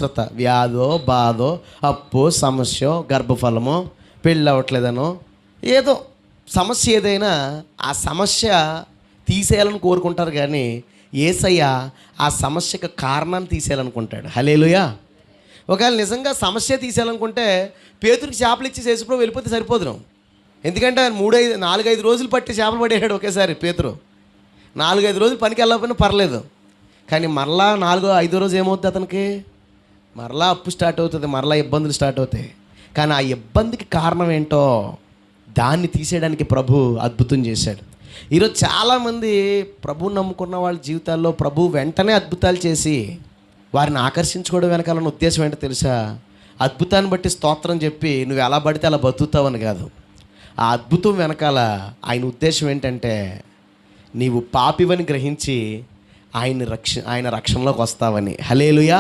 అవసరత, వ్యాధో బాధో అప్పో సమస్య గర్భఫలమో పెళ్ళి అవ్వట్లేదనో ఏదో సమస్య ఏదైనా ఆ సమస్య తీసేయాలని కోరుకుంటారు, కానీ యేసయ్య ఆ సమస్యకు కారణాన్ని తీసేయాలనుకుంటాడు. హల్లెలూయా. ఒకవేళ నిజంగా సమస్య తీసేయాలనుకుంటే పేతురికి చేపలు ఇచ్చి యేసుప్రభువు వెళ్ళిపోతే సరిపోదును. ఎందుకంటే ఆయన 4-5 రోజులు పట్టి చేపలు పడేసాడు ఒకేసారి. పేతురు 4-5 రోజులు పనికి వెళ్ళకపోయినా పర్లేదు, కానీ మరలా 4-5 రోజు ఏమవుతుంది అతనికి? మరలా అప్పు స్టార్ట్ అవుతుంది, మరలా ఇబ్బందులు స్టార్ట్ అవుతాయి. కానీ ఆ ఇబ్బందికి కారణం ఏంటో దాన్ని తీసేయడానికి ప్రభు అద్భుతం చేశాడు. ఈరోజు చాలామంది ప్రభువుని నమ్ముకున్న వాళ్ళ జీవితాల్లో ప్రభు వెంటనే అద్భుతాలు చేసి వారిని ఆకర్షించుకోవడం వెనకాలన్న ఉద్దేశం ఏంటో తెలుసా? అద్భుతాన్ని బట్టి స్తోత్రం చెప్పి నువ్వు ఎలా పడితే అలా బతుకుతావని కాదు. ఆ అద్భుతం వెనకాల ఆయన ఉద్దేశం ఏంటంటే నీవు పాపివని గ్రహించి ఆయన రక్షణలోకి వస్తావని. హల్లెలూయా.